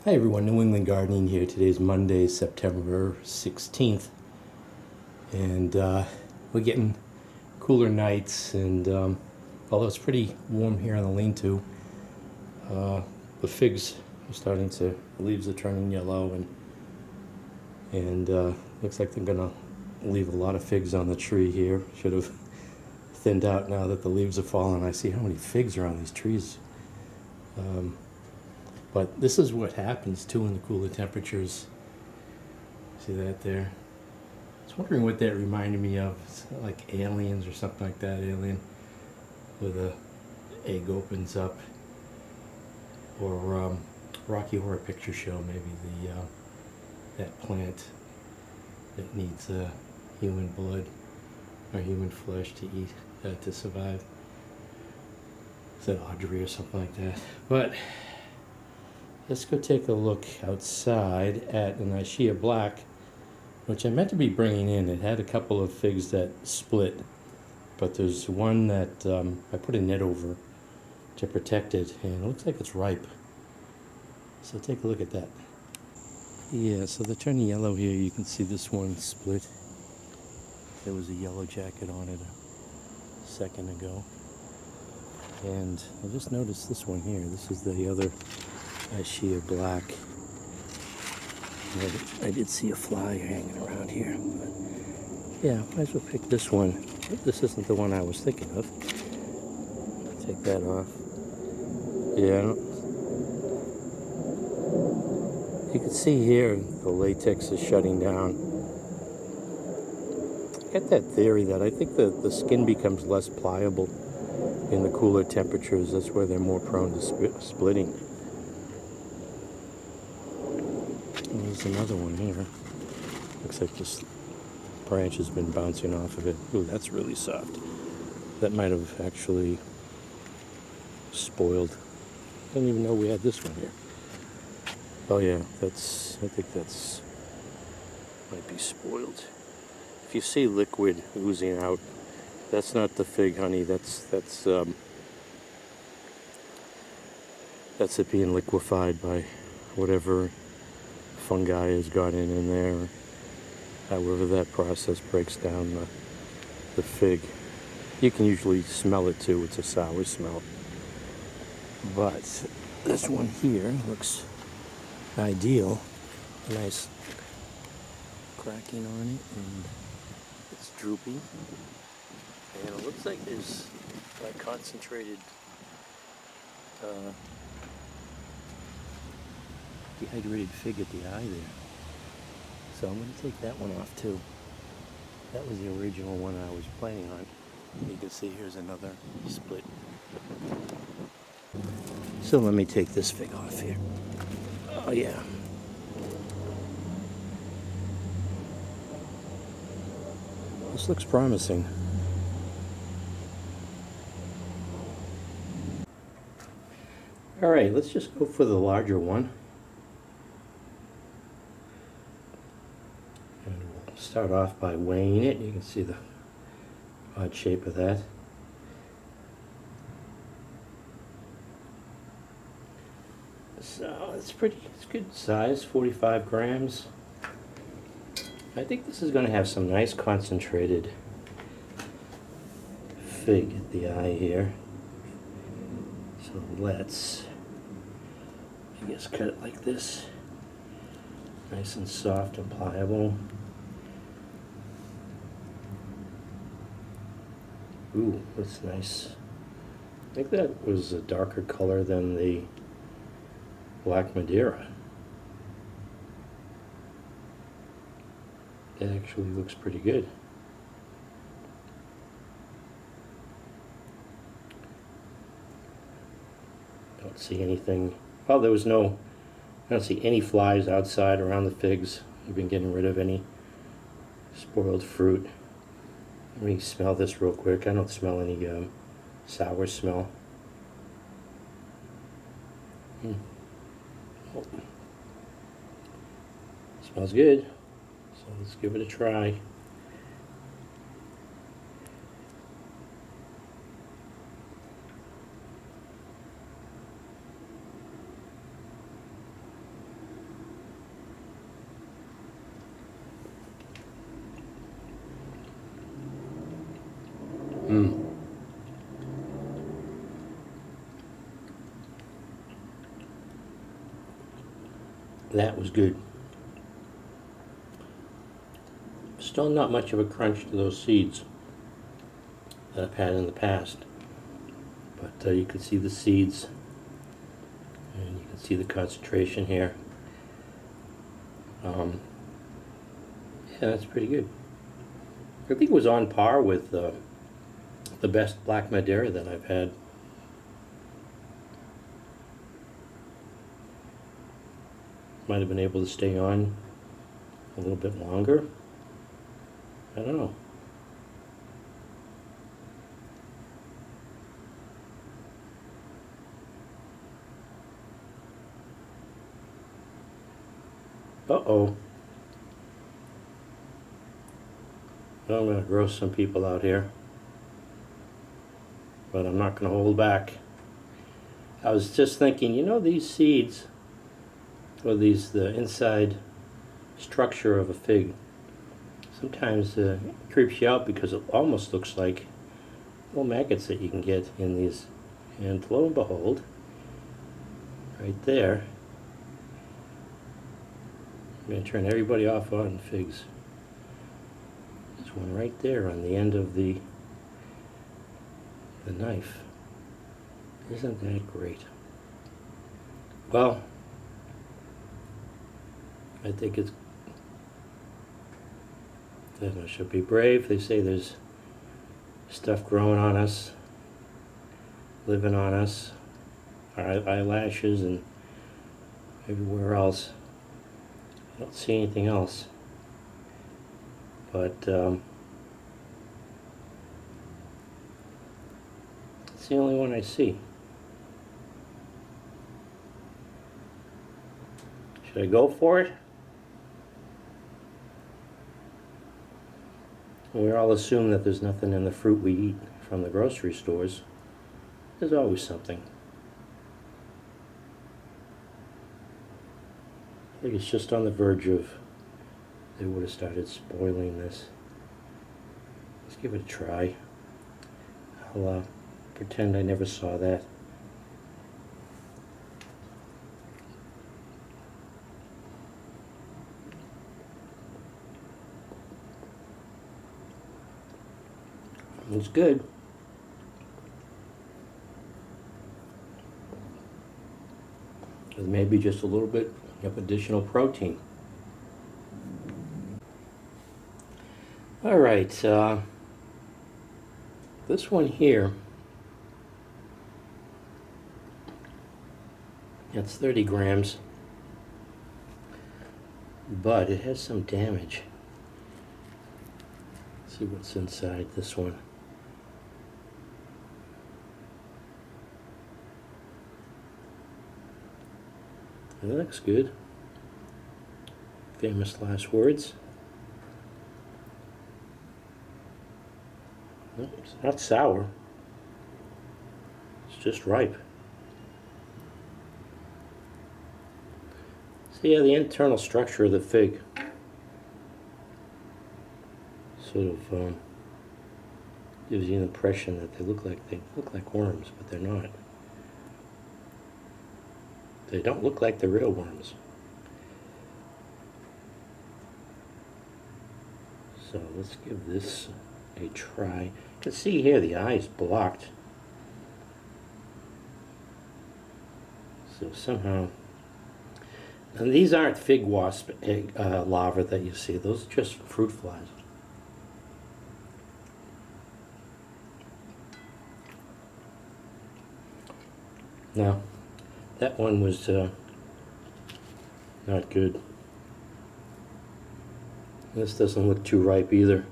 Hi everyone, New England Gardening here. Today's Monday, September 16th, and we're getting cooler nights, and although it's pretty warm here on the lean-to, the figs are starting to, the leaves are turning yellow, and looks like they're gonna leave a lot of figs on the tree here. Should have thinned out now that the leaves are falling. I see how many figs are on these trees. But this is what happens too in the cooler temperatures. See that there? I was wondering what that reminded me of. It's like Aliens or something like that. Alien, where the egg opens up, or Rocky Horror Picture Show. Maybe the that plant that needs human blood or human flesh to eat to survive. Is that Audrey or something like that? But let's go take a look outside at an Ischia Black, which I meant to be bringing in. It had a couple of figs that split, but there's one that I put a net over to protect it, and it looks like it's ripe. So take a look at that. Yeah, so they're turning yellow here. You can see this one split. There was a yellow jacket on it a second ago. And I just noticed this one here. This is the other Ischia Black. I did see a fly hanging around here. But yeah, might as well pick this one. This isn't the one I was thinking of. Take that off. Yeah. You can see here the latex is shutting down. I got that theory that I think the skin becomes less pliable in the cooler temperatures. That's where they're more prone to splitting. And there's another one here. Looks like this branch has been bouncing off of it. Ooh, that's really soft. That might have actually spoiled. I didn't even know we had this one here. Oh yeah, I think that's might be spoiled. If you see liquid oozing out, that's not the fig honey. That's it being liquefied by whatever fungi has gotten in there. However that process breaks down the fig. You can usually smell it too. It's a sour smell. But this one here looks ideal. Nice cracking on it, and it's droopy. And it looks like there's like concentrated dehydrated fig at the eye there. So I'm going to take that one off too. That was the original one I was planning on. You can see here's another split. So let me take this fig off here. Oh yeah. This looks promising. Alright, let's just go for the larger one. And we'll start off by weighing it. You can see the odd shape of that. So it's good size, 45 grams. I think this is going to have some nice concentrated fig at the eye here. So let's, I guess, cut it like this. Nice and soft and pliable. Ooh, that's nice. I think that was a darker color than the Black Madeira. It actually looks pretty good. Don't see anything. Well, there was no, I don't see any flies outside around the figs. We've been getting rid of any spoiled fruit. Let me smell this real quick. I don't smell any sour smell. Oh. Smells good. So let's give it a try. Mm. That was good. Still not much of a crunch to those seeds that I've had in the past. But you can see the seeds, and you can see the concentration here. Yeah, that's pretty good. I think it was on par with the best Black Madeira that I've had. Might have been able to stay on a little bit longer. I don't know. Uh-oh. I'm going to gross some people out here, but I'm not going to hold back. I was just thinking, you know, these seeds, or the inside structure of a fig, sometimes creeps you out because it almost looks like little maggots that you can get in these. And lo and behold, right there, I'm going to turn everybody off on figs. There's one right there on the end of the knife. Isn't that great? Well, I think it's, I should be brave. They say there's stuff growing on us, living on us, our eyelashes and everywhere else. I don't see anything else, but it's the only one I see. Should I go for it? We all assume that there's nothing in the fruit we eat from the grocery stores. There's always something. I think it's just on the verge of, they would have started spoiling this. Let's give it a try. I'll pretend I never saw that. It's good. With maybe just a little bit of additional protein. All right, this one here, it's 30 grams, but it has some damage. Let's see what's inside this one. That looks good. Famous last words. No, it's not sour. It's just ripe. So yeah, the internal structure of the fig sort of gives you an impression that they look like worms, but they're not. They don't look like the real worms. So let's give this a try. You can see here the eye is blocked. So somehow, and these aren't fig wasp egg larvae that you see. Those are just fruit flies. Now, that one was not good. This doesn't look too ripe either.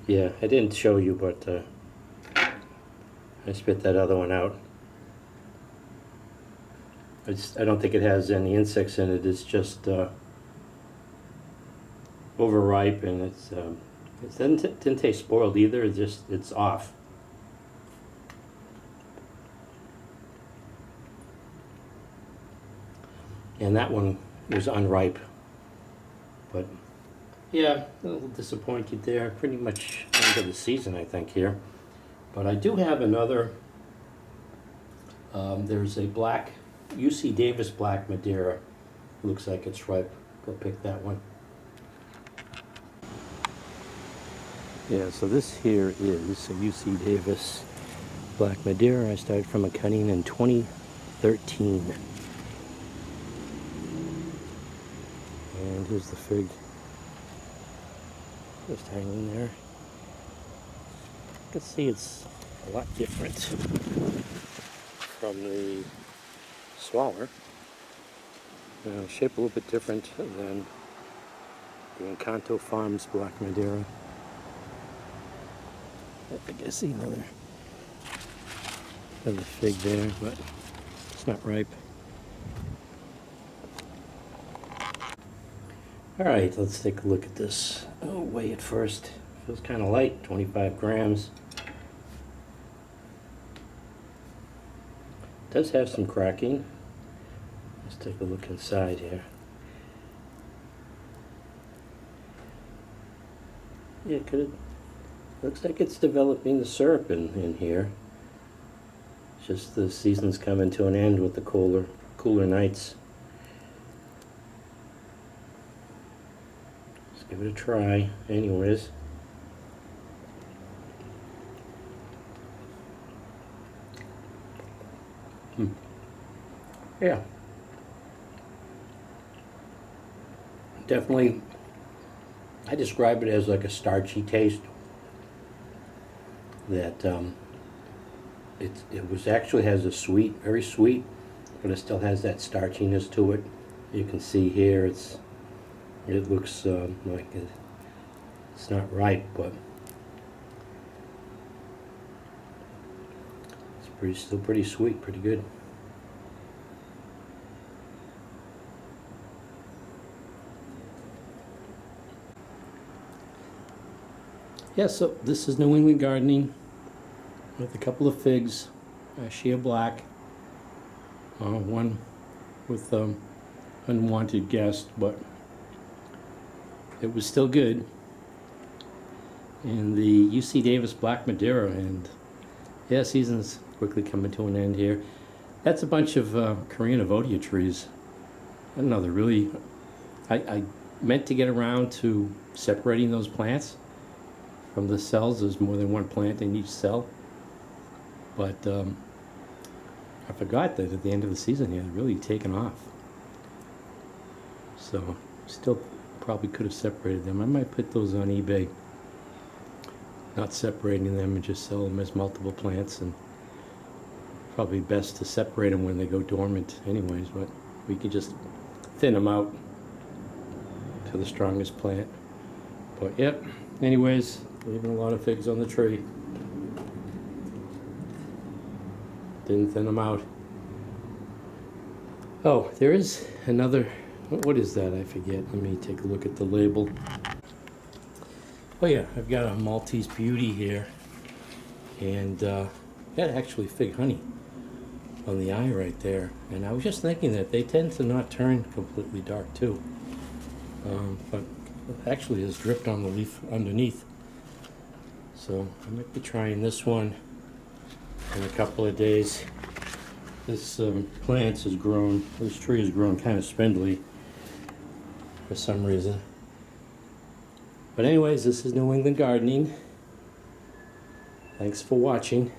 Yeah, I didn't show you, but I spit that other one out. I don't think it has any insects in it. It's just overripe, and it didn't taste spoiled either. It's off. And that one was unripe, but Yeah, a little disappointed there. Pretty much end of the season, I think, here. But I do have another. There's a black, UC Davis Black Madeira. Looks like it's ripe. Go pick that one. Yeah, so this here is a UC Davis Black Madeira. I started from a cutting in 2013. And here's the fig. Just hanging there. You can see it's a lot different from the smaller. Shape a little bit different than the Encanto Farms Black Madeira. I think I see another fig there, but it's not ripe. All right, let's take a look at this. Oh, weigh it first. Feels kind of light, 25 grams. Does have some cracking. Let's take a look inside here. Yeah, looks like it's developing the syrup in here. It's just the season's coming to an end with the cooler nights. Let's give it a try anyways. Yeah. Definitely, I describe it as like a starchy taste. That it was actually has a sweet, very sweet, but it still has that starchiness to it. You can see here it looks like it's not ripe, but it's still pretty sweet, pretty good. Yeah, so this is New England gardening with a couple of figs, Ischia Black, one with unwanted guest, but it was still good, and the UC Davis Black Madeira, and yeah, season's quickly coming to an end here. That's a bunch of Korean Avodia trees. I don't know, they're really, I meant to get around to separating those plants from the cells. There's more than one plant in each cell, but I forgot that at the end of the season it had really taken off. So still probably could have separated them. I might put those on eBay, not separating them and just sell them as multiple plants, and probably best to separate them when they go dormant anyways, but we could just thin them out to the strongest plant. But yep, anyways, leaving a lot of figs on the tree. Didn't thin them out. Oh, there is another, what is that? I forget. Let me take a look at the label. Oh yeah, I've got a Maltese Beauty here, and got actually fig honey on the eye right there. And I was just thinking that they tend to not turn completely dark too, but actually is dripped on the leaf underneath. So I might be trying this one in a couple of days. This plant has grown, this tree has grown kind of spindly for some reason. But anyways, this is New England Gardening. Thanks for watching.